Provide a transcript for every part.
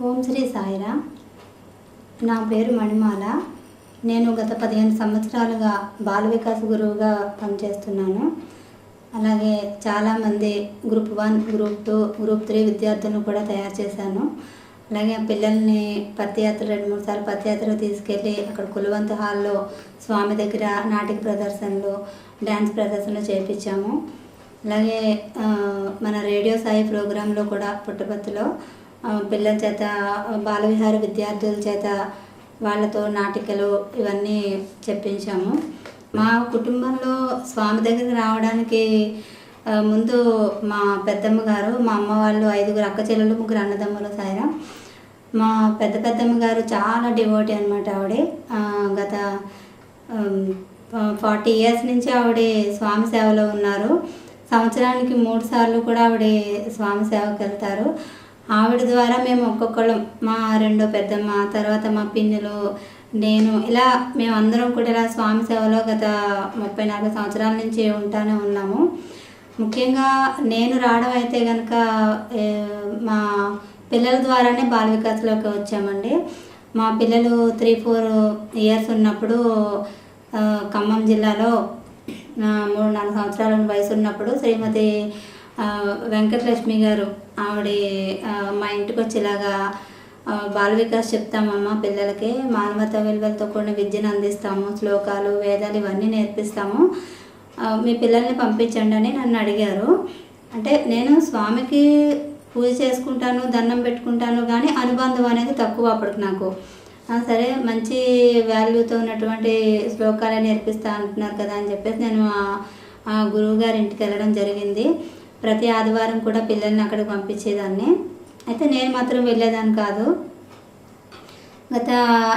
ఓం శ్రీ సాయిరామ్. నా పేరు మణిమాల. నేను గత 15 సంవత్సరాలుగా బాల వికాస్ గురువుగా పనిచేస్తున్నాను. అలాగే చాలామంది గ్రూప్ 1, గ్రూప్ 2, గ్రూప్ 3 విద్యార్థులను కూడా తయారు చేశాను. అలాగే పిల్లల్ని పత్తియాత్ర 2-3 సార్లు పత్తియాత్రకు తీసుకెళ్ళి అక్కడ కులవంత హాల్లో స్వామి దగ్గర నాటిక ప్రదర్శనలు, డ్యాన్స్ ప్రదర్శనలు చేయించాము. అలాగే మన రేడియో సాయి ప్రోగ్రాంలో కూడా పుట్టపర్తిలో పిల్లల చేత బాలవిహార విద్యార్థుల చేత వాళ్ళతో నాటికలు ఇవన్నీ చెప్పించాము. మా కుటుంబంలో స్వామి దగ్గరికి రావడానికి ముందు మా పెద్దమ్మ గారు, మా అమ్మ వాళ్ళు 5 అక్క చెల్లెలు, 3 అన్నదమ్ములు సాయిరాం. మా పెద్దమ్మ గారు చాలా డివోటీ అనమాట. ఆవిడ గత 40 ఇయర్స్ నుంచి ఆవిడ స్వామి సేవలో ఉన్నారు. సంవత్సరానికి 3 సార్లు కూడా ఆవిడ స్వామి సేవకు వెళ్తారు. ఆవిడ ద్వారా మేము ఒక్కొక్కళ్ళం, మా రెండో పెద్దమ్మ, తర్వాత మా పిన్నులు, నేను, ఇలా మేమందరం కూడా ఇలా స్వామి సేవలో గత 30-40 సంవత్సరాల నుంచి ఉంటానే ఉన్నాము. ముఖ్యంగా నేను రావడం అయితే కనుక మా పిల్లల ద్వారానే బాల వికాస్లోకి వచ్చామండి. మా పిల్లలు 3-4 ఇయర్స్ ఉన్నప్పుడు ఖమ్మం జిల్లాలో 3-4 సంవత్సరాల వయసు ఉన్నప్పుడు శ్రీమతి వెంకటలక్ష్మి గారు ఆవిడ మా ఇంటికి వచ్చేలాగా బాల వికాస్ చెప్తామమ్మ పిల్లలకి, మానవతా విలువలతో కూడిన విద్యను అందిస్తాము, శ్లోకాలు, వేదాలు ఇవన్నీ నేర్పిస్తాము, మీ పిల్లల్ని పంపించండి అని నన్ను అడిగారు. అంటే నేను స్వామికి పూజ చేసుకుంటాను, దండం పెట్టుకుంటాను, కానీ అనుబంధం అనేది తక్కువ అప్పటికి నాకు. సరే, మంచి వాల్యూతో ఉన్నటువంటి శ్లోకాలే నేర్పిస్తా అంటున్నారు కదా అని చెప్పేసి నేను ఆ గురువు గారి ఇంటికి వెళ్ళడం జరిగింది. ప్రతి ఆదివారం కూడా పిల్లల్ని అక్కడికి పంపించేదాన్ని. అయితే నేను మాత్రం వెళ్ళేదాన్ని కాదు.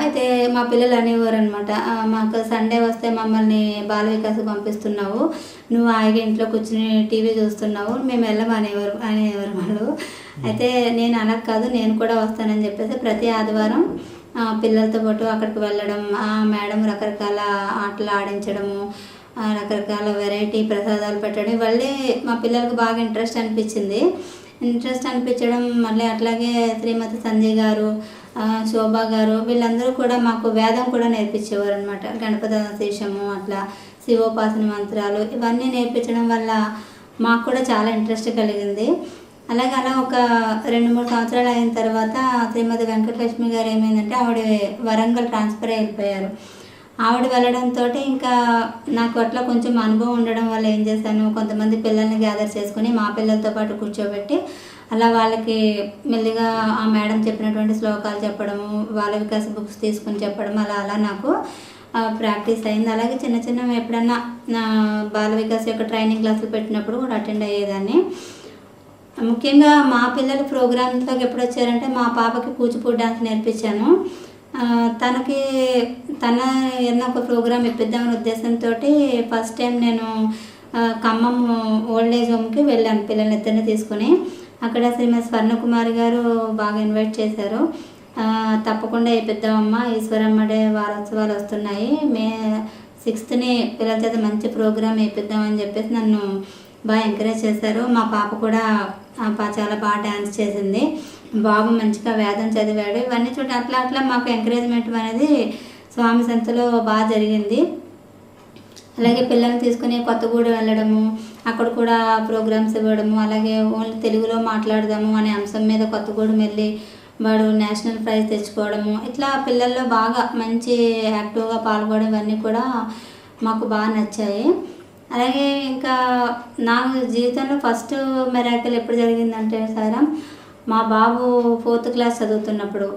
అయితే మా పిల్లలు అనేవారు అనమాట, మాకు సండే వస్తే మమ్మల్ని బాల వికాస్ పంపిస్తున్నావు, నువ్వు హాయిగా ఇంట్లో కూర్చుని టీవీ చూస్తున్నావు, మేము అనేవారు వాళ్ళు. అయితే నేను అనకు కాదు, నేను కూడా వస్తానని చెప్పేసి ప్రతి ఆదివారం పిల్లలతో పాటు అక్కడికి వెళ్ళడం, మేడం రకరకాల ఆటలు ఆడించడము, రకరకాల వెరైటీ ప్రసాదాలు పెట్టడం, ఇవన్నీ మా పిల్లలకు బాగా ఇంట్రెస్ట్ అనిపించడం. మళ్ళీ అట్లాగే శ్రీమతి సంజయ్ గారు, శోభా గారు, వీళ్ళందరూ కూడా మాకు వేదం కూడా నేర్పించేవారు అనమాట. గణపతి శీర్షము, అట్లా శివోపాసన మంత్రాలు ఇవన్నీ నేర్పించడం వల్ల మాకు కూడా చాలా ఇంట్రెస్ట్ కలిగింది. అలాగే అలా ఒక 2-3 సంవత్సరాలు అయిన తర్వాత శ్రీమతి వెంకటలక్ష్మి గారు ఏమైందంటే ఆవిడ వరంగల్ ట్రాన్స్ఫర్ అయిపోయారు. ఆవిడ వెళ్ళడంతో ఇంకా నాకు అట్లా కొంచెం అనుభవం ఉండడం వల్ల ఏం చేశాను, కొంతమంది పిల్లల్ని గ్యాదర్ చేసుకుని మా పిల్లలతో పాటు కూర్చోబెట్టి అలా వాళ్ళకి మెల్లిగా ఆ మేడం చెప్పినటువంటి శ్లోకాలు చెప్పడము, బాల వికాస్ బుక్స్ తీసుకుని చెప్పడం, అలా నాకు ప్రాక్టీస్ అయింది. అలాగే చిన్న ఎప్పుడన్నా నా బాల వికాస్ యొక్క ట్రైనింగ్ క్లాసులు పెట్టినప్పుడు కూడా అటెండ్ అయ్యేదాన్ని. ముఖ్యంగా మా పిల్లల ప్రోగ్రామ్స్లోకి ఎప్పుడు వచ్చారంటే మా పాపకి కూచిపూడి డాన్స్ నేర్పించాను. తన ఏదైనా ఒక ప్రోగ్రామ్ ఇప్పిద్దామనే ఉద్దేశంతో ఫస్ట్ టైం నేను ఖమ్మం ఓల్డ్ ఏజ్ హోమ్కి వెళ్ళాను పిల్లల్ని ఇద్దరిని తీసుకుని. అక్కడ శ్రీమతి స్వర్ణకుమారి గారు బాగా ఇన్వైట్ చేశారు. తప్పకుండా ఇప్పిద్దామమ్మా, ఈశ్వరమ్మ డే వారోత్సవాలు వస్తున్నాయి, మే 6th పిల్లల చేత మంచి ప్రోగ్రామ్ ఇప్పిద్దామని చెప్పేసి నన్ను బాగా ఎంకరేజ్ చేశారు. మా పాప కూడా చాలా బాగా డ్యాన్స్ చేసింది, బాబు మంచిగా వేదం చదివాడు. ఇవన్నీ చూడండి, అట్లా మాకు ఎంకరేజ్మెంట్ అనేది స్వామి సంతలో బాగా జరిగింది. అలాగే పిల్లల్ని తీసుకుని కొత్తగూడెం వెళ్ళడము, అక్కడ కూడా ప్రోగ్రామ్స్ ఇవ్వడము, అలాగే ఓన్లీ తెలుగులో మాట్లాడదాము అనే అంశం మీద కొత్తగూడెం వెళ్ళి వాడు నేషనల్ ప్రైజ్ తెచ్చుకోవడము, ఇట్లా పిల్లల్లో బాగా మంచి యాక్టివ్గా పాల్గొనడం, ఇవన్నీ కూడా మాకు బాగా నచ్చాయి. అలాగే ఇంకా నా జీవితంలో ఫస్ట్ మిరాకిల్ ఎప్పుడు జరిగిందంటే సారా, మా బాబు 4th క్లాస్ చదువుతున్నప్పుడు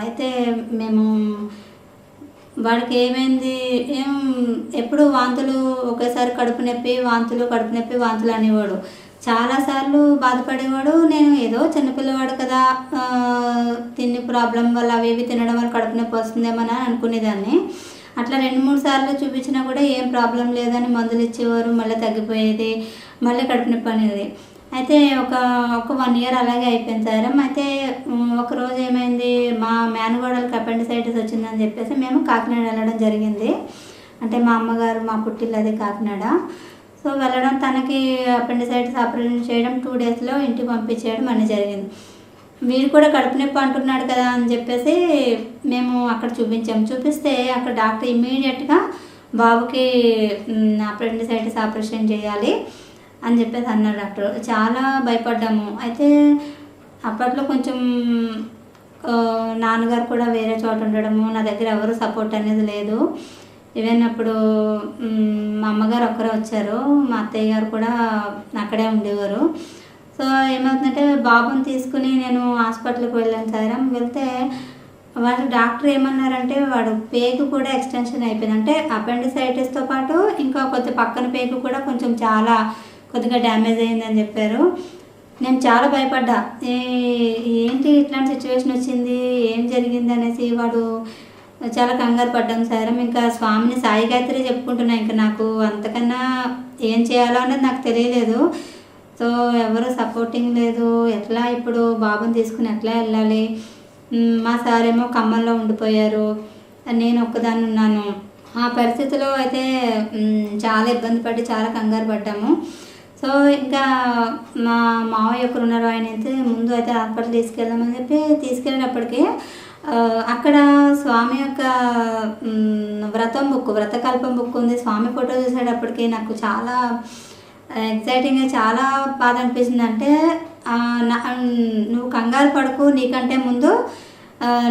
అయితే మేము వాడికి ఏమైంది, ఎప్పుడు వాంతులు, ఒకేసారి కడుపు నొప్పి వాంతులు అనేవాడు. చాలాసార్లు బాధపడేవాడు. నేను ఏదో చిన్నపిల్లవాడు కదా, తిండి ప్రాబ్లం వల్ల అవి తినడం వల్ల కడుపు నొప్పి వస్తుందేమో అని అనుకునేదాన్ని. అట్లా 2-3 సార్లు చూపించినా కూడా ఏం ప్రాబ్లం లేదని మందులు ఇచ్చేవారు, మళ్ళీ తగ్గిపోయేది, మళ్ళీ కడుపు నొప్పి అనేది. అయితే ఒక 1 year అలాగే అయిపోయింది సార్. అయితే ఒకరోజు ఏమైంది, మా మేనగోడలకి అపెండిసైటిస్ వచ్చిందని చెప్పేసి మేము కాకినాడ వెళ్ళడం జరిగింది. అంటే మా అమ్మగారు, మా పుట్టిల్లు అది కాకినాడ. సో వెళ్ళడం, తనకి అపెండిసైటిస్ ఆపరేషన్ చేయడం 2 daysలో ఇంటికి పంపించేయడం అన్నీ జరిగింది. మీరు కూడా కడుపు నొప్పి అంటున్నాడు కదా అని చెప్పేసి మేము అక్కడ చూపిస్తే అక్కడ డాక్టర్ ఇమ్మీడియట్గా బాబుకి అపెండిసైటిస్ ఆపరేషన్ చేయాలి అని చెప్పేసి అన్నారు డాక్టర్. చాలా భయపడ్డాము. అయితే అప్పట్లో కొంచెం నాన్నగారు కూడా వేరే చోట ఉండడము, నా దగ్గర ఎవరు సపోర్ట్ అనేది లేదు. ఈవెన్ అప్పుడు మా అమ్మగారు ఒక్కరే వచ్చారు, మా అత్తయ్య గారు కూడా అక్కడే ఉండేవారు. సో ఏమవుతుందంటే బాబుని తీసుకుని నేను హాస్పిటల్కి వెళ్ళాను సార్. వెళ్తే వాళ్ళు డాక్టర్ ఏమన్నారంటే వాడు పేగు కూడా ఎక్స్టెన్షన్ అయిపోయింది. అంటే అపెండిసైటిస్తో పాటు ఇంకా కొద్ది పక్కన పేగు కూడా కొంచెం చాలా కొద్దిగా డ్యామేజ్ అయిందని చెప్పారు. నేను చాలా భయపడ్డా, ఏంటి ఇట్లాంటి సిచ్యువేషన్ వచ్చింది, ఏం జరిగింది అనేసి. వాడు చాలా కంగారు పడ్డాం సార్. ఇంకా స్వామిని సాయి గాయత్రి చెప్పుకుంటున్నా, ఇంకా నాకు అంతకన్నా ఏం చేయాలో అనేది నాకు తెలియలేదు. సో ఎవరు సపోర్టింగ్ లేదు. ఎట్లా ఇప్పుడు బాబుని తీసుకుని ఎట్లా వెళ్ళాలి? మా సార్ ఏమో ఖమ్మంలో ఉండిపోయారు, నేను ఒక్కదాన్ని ఉన్నాను. ఆ పరిస్థితిలో అయితే చాలా ఇబ్బంది పడి చాలా కంగారు పడ్డాము. సో ఇంకా మా మావయ్య ఒకరు ఉన్నారు, ఆయన అయితే ముందు అయితే హాస్పిటల్ తీసుకెళ్దామని చెప్పి తీసుకెళ్ళినప్పటికీ అక్కడ స్వామి యొక్క వ్రతకల్పం బుక్ ఉంది. స్వామి ఫోటో చూసేటప్పటికి నాకు చాలా ఎగ్జైటింగ్గా చాలా బాధ అనిపించింది. అంటే నువ్వు కంగారు పడకు, నీకంటే ముందు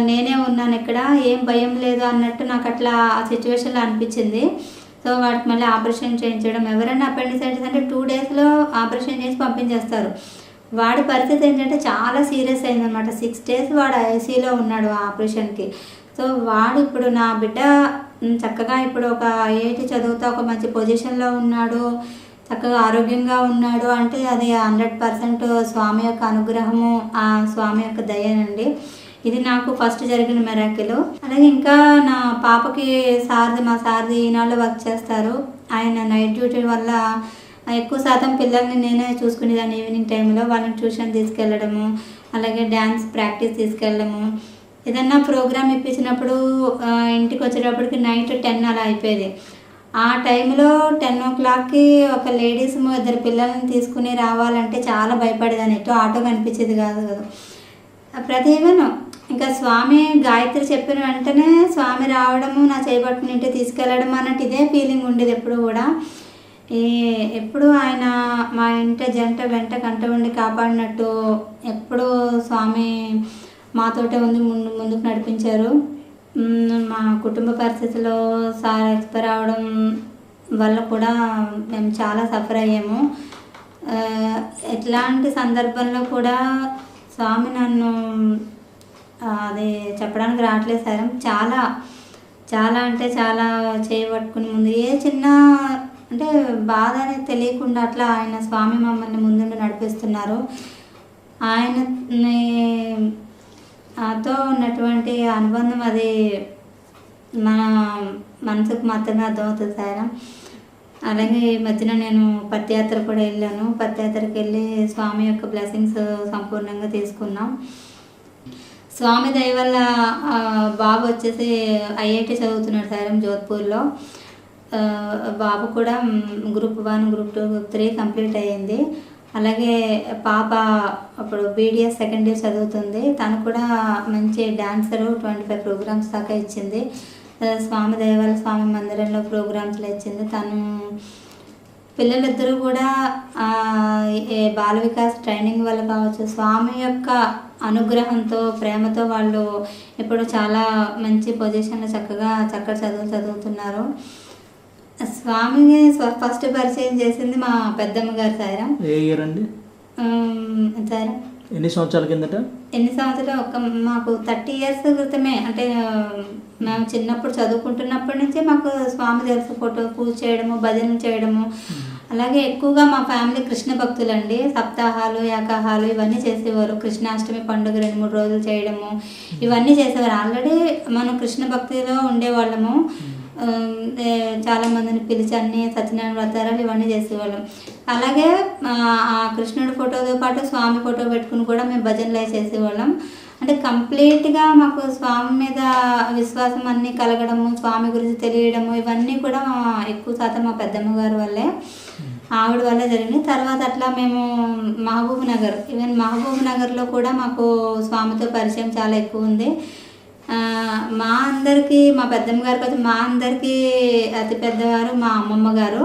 నేనే ఉన్నాను ఇక్కడ, ఏం భయం లేదు అన్నట్టు నాకు అట్లా ఆ సిచ్యువేషన్లో అనిపించింది. సో వాటికి మళ్ళీ ఆపరేషన్ చేయించడం, ఎవరైనా అపెండిసైటిస్ అంటే 2 డేస్లో ఆపరేషన్ చేసి పంపించేస్తారు. వాడి పరిస్థితి ఏంటంటే చాలా సీరియస్ అయిందనమాట. 6 డేస్ వాడు ఐసీలో ఉన్నాడు ఆ ఆపరేషన్కి. సో వాడు ఇప్పుడు నా బిడ్డ చక్కగా ఇప్పుడు ఒక ఐఐటి చదువుతూ ఒక మంచి పొజిషన్లో ఉన్నాడు, చక్కగా ఆరోగ్యంగా ఉన్నాడు అంటే అది 100% స్వామి యొక్క అనుగ్రహము, ఆ స్వామి యొక్క దయనండి. ఇది నాకు ఫస్ట్ జరిగిన మిరాకిల్. అలాగే ఇంకా నా పాపకి మా సార్ది ఈనాళ్ళు వర్క్ చేస్తారు. ఆయన నైట్ డ్యూటీ వల్ల ఎక్కువ శాతం పిల్లల్ని నేనే చూసుకునేదాన్ని. ఈవినింగ్ టైంలో వాళ్ళని ట్యూషన్ తీసుకెళ్ళడము, అలాగే డ్యాన్స్ ప్రాక్టీస్ తీసుకెళ్ళడము, ఏదన్నా ప్రోగ్రామ్ ఇప్పించినప్పుడు ఇంటికి వచ్చేటప్పటికి నైట్ 10 అలా అయిపోయేది. ఆ టైంలో 10 o'clockకి ఒక లేడీస్ 2 పిల్లల్ని తీసుకుని రావాలంటే చాలా భయపడేదాన్ని. ఎటు ఆటో కనిపించేది కాదు కదా. ప్రతి ఈవెన్ ఇంకా స్వామి గాయత్రి చెప్పిన వెంటనే స్వామి రావడము, నా చేయబట్టుకుని ఇంటికి తీసుకెళ్ళడం అన్నట్టు ఇదే ఫీలింగ్ ఉండేది ఎప్పుడు కూడా. ఎప్పుడు ఆయన మా ఇంట జంట వెంట కంట ఉండి కాపాడినట్టు ఎప్పుడు స్వామి మాతోటే ఉంది, ముందుకు నడిపించారు. మా కుటుంబ పరిస్థితిలో సార్ ఎక్స్పైర్ అవడం వల్ల కూడా మేము చాలా సఫర్ అయ్యాము. ఎట్లాంటి సందర్భంలో కూడా స్వామి నన్ను అది చెప్పడానికి రావట్లేదు సార్. చాలా చాలా అంటే చాలా చేయబట్టుకుని ముందు ఏ చిన్న అంటే బాధ అనేది తెలియకుండా అట్లా ఆయన స్వామి మమ్మల్ని ముందుండి నడిపిస్తున్నారు. ఆయనతో ఉన్నటువంటి అనుబంధం అది మన మనసుకు మాత్రమే అర్థమవుతుంది సార్. అలాగే ఈ మధ్యన నేను పత్యాత్ర కూడా వెళ్ళాను. పత్యాత్రకి వెళ్ళి స్వామి యొక్క బ్లెస్సింగ్స్ సంపూర్ణంగా తీసుకున్నాం. స్వామి దయ వల్ల బాబు వచ్చేసి ఐఐటి చదువుతున్నాడు సార్ జోధ్పూర్లో. బాబు కూడా గ్రూప్ 1, గ్రూప్ 2, గ్రూప్ 3 కంప్లీట్ అయ్యింది. అలాగే పాప అప్పుడు BDS సెకండ్ ఇయర్ చదువుతుంది. తను కూడా మంచి డాన్సరు, 25 ప్రోగ్రామ్స్ దాకా ఇచ్చింది. స్వామి దయ వల్ల స్వామి మందిరంలో ప్రోగ్రామ్స్లో ఇచ్చింది. తను పిల్లలిద్దరూ కూడా బాల వికాస్ ట్రైనింగ్ వల్ల కావచ్చు, స్వామి యొక్క అనుగ్రహంతో ప్రేమతో వాళ్ళు ఇప్పుడు చాలా మంచి పొజిషన్లో చక్కగా చదువుతున్నారు. స్వామిని ఫస్ట్ పరిచయం చేసింది మా పెద్దమ్మ గారు సార్. ఏ ఇయర్ అండి సార్? ఎన్ని సంవత్సరాల కిందట? ఎన్ని సంవత్సరాలు మాకు 30 years క్రితమే. అంటే మేము చిన్నప్పుడు చదువుకుంటున్నప్పటి నుంచే మాకు స్వామి తెలుసు. పూజ చేయడము, భజనలు చేయడము. అలాగే ఎక్కువగా మా ఫ్యామిలీ కృష్ణ భక్తులండి. సప్తాహాలు, ఏకాహాలు ఇవన్నీ చేసేవారు. కృష్ణాష్టమి పండుగ 2-3 రోజులు చేయడము ఇవన్నీ చేసేవారు. ఆల్రెడీ మనం కృష్ణ భక్తిలో ఉండేవాళ్ళము. చాలామందిని పిలిచి అన్ని సత్యనారాయణ వ్రతాలు ఇవన్నీ చేసేవాళ్ళం. అలాగే ఆ కృష్ణుడి ఫోటోతో పాటు స్వామి ఫోటో పెట్టుకుని కూడా మేము భజనలు చేసేవాళ్ళం. అంటే కంప్లీట్గా మాకు స్వామి మీద విశ్వాసం అన్నీ కలగడము, స్వామి గురించి తెలియడము ఇవన్నీ కూడా ఎక్కువ శాతం మా పెద్దమ్మ గారి వల్లే. ఆవిడ వల్ల జరిగింది. తర్వాత అట్లా మేము మహబూబ్ నగర్, ఈవెన్ మహబూబ్ నగర్లో కూడా మాకు స్వామితో పరిచయం చాలా ఎక్కువ ఉంది. మా అందరికీ, మా పెద్దమ్మ గారు కాదు, మా అందరికీ అతి పెద్దవారు మా అమ్మమ్మ గారు.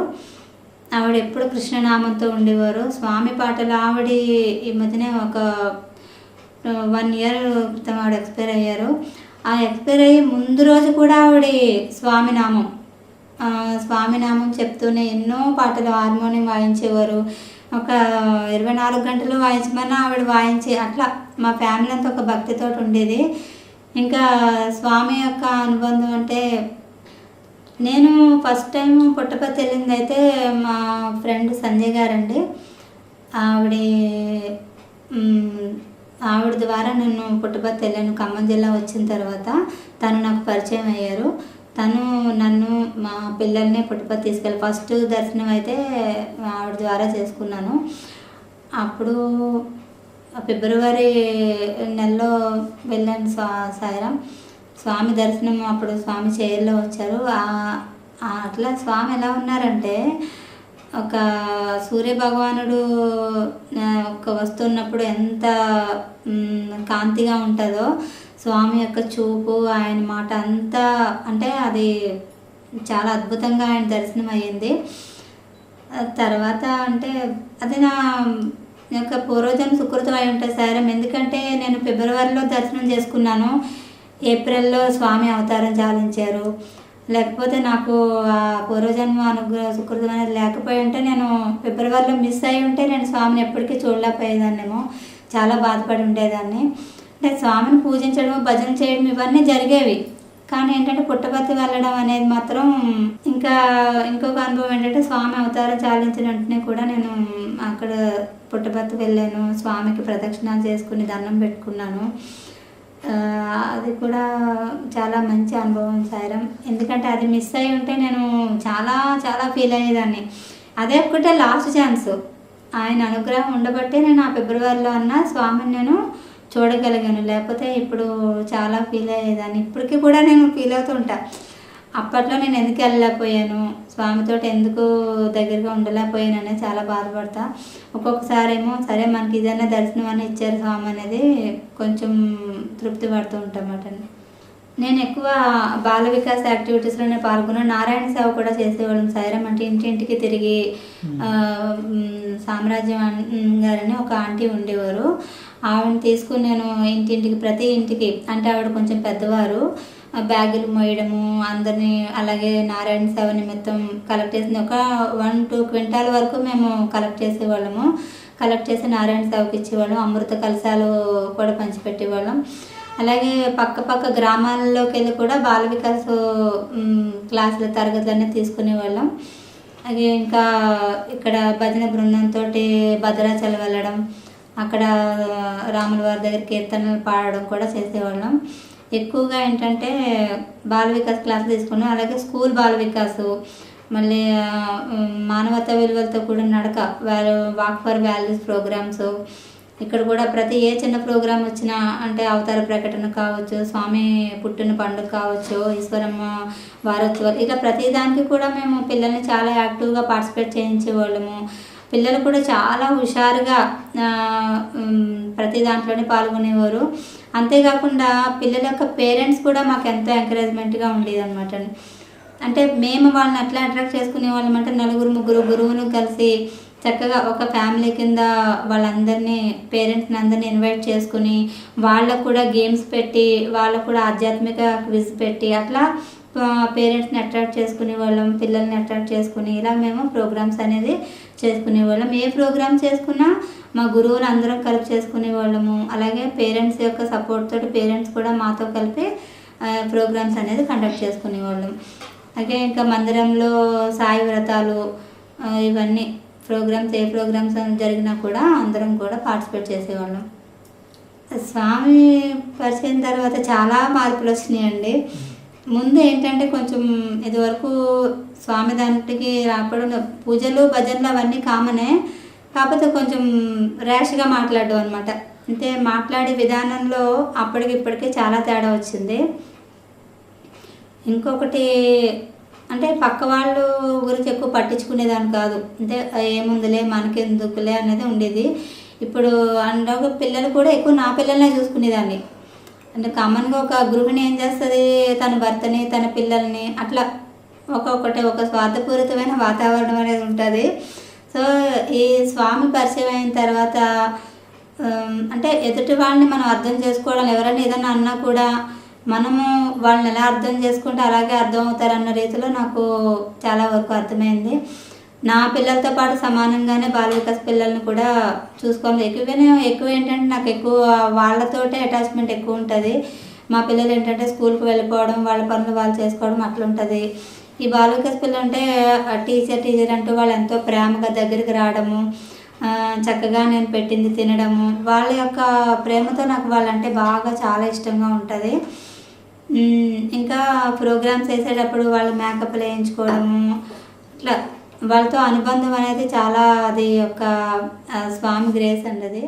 ఆవిడ ఎప్పుడు కృష్ణనామంతో ఉండేవారు. స్వామి పాటలు ఆవిడ ఈ మధ్యనే ఒక 1 year క్రితం ఆవిడ ఎక్స్పైర్ అయ్యారు. ఆ ఎక్స్పైర్ అయ్యి ముందు రోజు కూడా ఆవిడ స్వామినామం చెప్తూనే ఎన్నో పాటలు హార్మోనియం వాయించేవారు. ఒక 24 గంటలు వాయించమన్నా ఆవిడ వాయించి అట్లా మా ఫ్యామిలీ అంతా ఒక భక్తితో ఉండేది. ఇంకా స్వామి యొక్క అనుబంధం అంటే, నేను ఫస్ట్ టైం పుట్టపర్తి వెళ్ళింది అయితే మా ఫ్రెండ్ సంజయ్ గారండి. ఆవిడ ద్వారా నేను పుట్టపర్తి వెళ్ళాను. ఖమ్మం జిల్లా వచ్చిన తర్వాత తను నాకు పరిచయం అయ్యారు. తను నన్ను, మా పిల్లల్ని పుట్టపర్తి తీసుకెళ్ళి ఫస్ట్ దర్శనం అయితే ఆవిడ ద్వారా చేసుకున్నాను. అప్పుడు ఫిబ్రవరి నెలలో వెళ్ళాను సాయిరాం స్వామి దర్శనం. అప్పుడు స్వామి చైర్లో వచ్చారు. అట్లా స్వామి ఎలా ఉన్నారంటే, ఒక సూర్యభగవానుడు వస్తున్నప్పుడు ఎంత కాంతిగా ఉంటుందో స్వామి యొక్క చూపు, ఆయన మాట అంతా, అంటే అది చాలా అద్భుతంగా ఆయన దర్శనం అయ్యింది. తర్వాత అంటే అది నా యొక్క పూర్వజన్మ సుకృతం అయి ఉంటుంది సాయిరాం. ఎందుకంటే నేను ఫిబ్రవరిలో దర్శనం చేసుకున్నాను, ఏప్రిల్లో స్వామి అవతారం చాలించారు. లేకపోతే నాకు ఆ పూర్వజన్మ సుకృతం అనేది లేకపోయి ఉంటే, నేను ఫిబ్రవరిలో మిస్ అయి ఉంటే నేను స్వామిని ఎప్పటికీ చూడలేకపోయేదాన్నేమో, చాలా బాధపడి ఉండేదాన్ని. అంటే స్వామిని పూజించడం, భజన చేయడం ఇవన్నీ జరిగేవి. కానీ ఏంటంటే పుట్టపర్తి వెళ్ళడం అనేది మాత్రం ఇంకొక అనుభవం ఏంటంటే, స్వామి అవతారం చాలించిన వెంటనే కూడా నేను అక్కడ పుట్టపర్తి వెళ్ళాను. స్వామికి ప్రదక్షిణాలు చేసుకుని దండం పెట్టుకున్నాను. అది కూడా చాలా మంచి అనుభవం సాయిరాం. ఎందుకంటే అది మిస్ అయి ఉంటే నేను చాలా చాలా ఫీల్ అయ్యేదాన్ని. అదే ఒక్కటే లాస్ట్ ఛాన్స్, ఆయన అనుగ్రహం ఉండబట్టే నేను ఆ ఫిబ్రవరిలో స్వామిని నేను చూడగలిగాను. లేకపోతే ఇప్పుడు చాలా ఫీల్ అయ్యేదాన్ని. ఇప్పటికీ కూడా నేను ఫీల్ అవుతూ ఉంటా, అప్పట్లో నేను ఎందుకు వెళ్ళలేకపోయాను, స్వామితో ఎందుకు దగ్గరగా ఉండలేకపోయాను అనేది చాలా బాధపడతా. ఒక్కొక్కసారి ఏమో సరే మనకి ఇదైనా దర్శనం అని ఇచ్చారు స్వామి అనేది కొంచెం తృప్తి పడుతూ ఉంటామట. నేను ఎక్కువ బాల వికాస్ యాక్టివిటీస్లోనే పాల్గొన్నాను. నారాయణ సేవ కూడా చేసేవాళ్ళం సాయిరాం. అంటే ఇంటింటికి తిరిగి సామ్రాజ్యం గారని ఒక ఆంటీ ఉండేవారు. ఆవిడని తీసుకుని నేను ఇంటింటికి, ప్రతి ఇంటికి, అంటే ఆవిడ కొంచెం పెద్దవారు, బ్యాగులు మోయడము, అందరినీ, అలాగే నారాయణ సేవ నిమిత్తం కలెక్ట్ చేసింది ఒక 1-2 క్వింటాల వరకు మేము కలెక్ట్ చేసేవాళ్ళము. కలెక్ట్ చేసి నారాయణ సేవకి ఇచ్చేవాళ్ళం. అమృత కలశాలు కూడా పంచిపెట్టేవాళ్ళం. అలాగే పక్క గ్రామాల్లోకి వెళ్ళి కూడా బాల వికాస్ క్లాసుల తరగతులన్నీ తీసుకునేవాళ్ళం. అది ఇంకా ఇక్కడ భజన బృందంతో భద్రాచలం వెళ్ళడం, అక్కడ రాముల వారి దగ్గర కీర్తనలు పాడడం కూడా చేసేవాళ్ళం. ఎక్కువగా ఏంటంటే బాల వికాస్ క్లాస్ తీసుకున్నాం. అలాగే స్కూల్ బాల వికాస్, మళ్ళీ మానవతా విలువలతో కూడా నడక, వాక్ ఫర్ వాల్యూస్ ప్రోగ్రామ్స్, ఇక్కడ కూడా ప్రతి ఏ చిన్న ప్రోగ్రాం వచ్చినా, అంటే అవతార ప్రకటన కావచ్చు, స్వామి పుట్టిన పండుగ కావచ్చు, ఈశ్వరమ్మ వారోత్సవాలు, ఇలా ప్రతి దానికి కూడా మేము పిల్లల్ని చాలా యాక్టివ్గా పార్టిసిపేట్ చేయించేవాళ్ళము. పిల్లలు కూడా చాలా హుషారుగా ప్రతి దాంట్లోనే పాల్గొనేవారు. అంతేకాకుండా పిల్లల యొక్క పేరెంట్స్ కూడా మాకు ఎంతో ఎంకరేజ్మెంట్గా ఉండేది అనమాట. అంటే మేము వాళ్ళని అట్లా అట్రాక్ట్ చేసుకునే వాళ్ళం అంటే 4-3 గురువులు కలిసి చక్కగా ఒక ఫ్యామిలీ కింద వాళ్ళందరినీ, పేరెంట్స్ని అందరినీ ఇన్వైట్ చేసుకుని వాళ్ళకు కూడా గేమ్స్ పెట్టి, వాళ్ళకు కూడా ఆధ్యాత్మిక క్విజ్ పెట్టి అట్లా పేరెంట్స్ని అట్రాక్ట్ చేసుకునే వాళ్ళం, పిల్లల్ని అట్రాక్ట్ చేసుకుని ఇలా మేము ప్రోగ్రామ్స్ అనేది చేసుకునేవాళ్ళం. ఏ ప్రోగ్రామ్ చేసుకున్నా మా గురువులు అందరం కలిపి చేసుకునేవాళ్ళము. అలాగే పేరెంట్స్ యొక్క సపోర్ట్ తోటి పేరెంట్స్ కూడా మాతో కలిపి ప్రోగ్రామ్స్ అనేది కండక్ట్ చేసుకునేవాళ్ళం. అలాగే ఇంకా మందిరంలో సాయి వ్రతాలు, ఇవన్నీ ప్రోగ్రామ్స్, ఏ ప్రోగ్రామ్స్ జరిగినా కూడా అందరం కూడా పార్టిసిపేట్ చేసేవాళ్ళం. స్వామి పరిచయం తర్వాత చాలా మార్పులు వచ్చినాయండి. ముందు ఏంటంటే కొంచెం ఇదివరకు స్వామి దాంట్లోకి రాపడం, పూజలు భజనలు అవన్నీ కామనే, కాకపోతే కొంచెం ర్యాష్గా మాట్లాడడం అనమాట. అంటే మాట్లాడే విధానంలో అప్పటికి ఇప్పటికీ చాలా తేడా వచ్చింది. ఇంకొకటి అంటే పక్క వాళ్ళు గురించి ఎక్కువ పట్టించుకునేదాన్ని కాదు. అంటే ఏముందిలే మనకెందుకులే అనేది ఉండేది. ఇప్పుడు అండ్ పిల్లలు కూడా ఎక్కువ నా పిల్లల్నే చూసుకునేదాన్ని. అంటే కామన్‌గా ఒక గృహిణి ఏం చేస్తది, తన భర్తని, తన పిల్లల్ని అట్లా ఒక స్వార్థపూరితమైన వాతావరణం అనేది ఉంటది. సో, ఈ స్వామి పరిచయం అయిన తర్వాత అంటే ఎదుటి వాళ్ళని మనం అర్థం చేసుకోవడం, ఎవరైనా ఏదన్నా అన్నా కూడా మనము వాళ్ళని ఎలా అర్థం చేసుకుంటే అలాగే అర్థం అవుతారన్న రీతిలో నాకు చాలా వరకు అర్థమైంది. నా పిల్లలతో పాటు సమానంగానే బాల వికాస్ పిల్లల్ని కూడా చూసుకోవాలి. ఎక్కువ ఏంటంటే నాకు ఎక్కువ వాళ్ళతోటే అటాచ్‌మెంట్ ఎక్కువ ఉంటది. మా పిల్లలు ఏంటంటే స్కూల్‌కి వెళ్ళిపోవడం, వాళ్ళ పనులు వాళ్ళు చేసుకోవడం అట్లుంటది. ఈ బాల వికాస్ పిల్లలంటే టీచర్ అంటూ వాళ్ళు ఎంతో ప్రేమగా దగ్గరికి రావడము, చక్కగా నేను పెట్టింది తినడము, వాళ్ళ యొక్క ప్రేమతో నాకు వాళ్ళంటే బాగా చాలా ఇష్టంగా ఉంటది. ఇంకా ప్రోగ్రామ్స్ చేసేటప్పుడు వాళ్ళు మేకప్‌లు వేయించుకోవడము, ఇట్లా వాళ్ళతో అనుబంధం అనేది చాలా అది ఒక స్వామి గ్రేస్ అండి అది.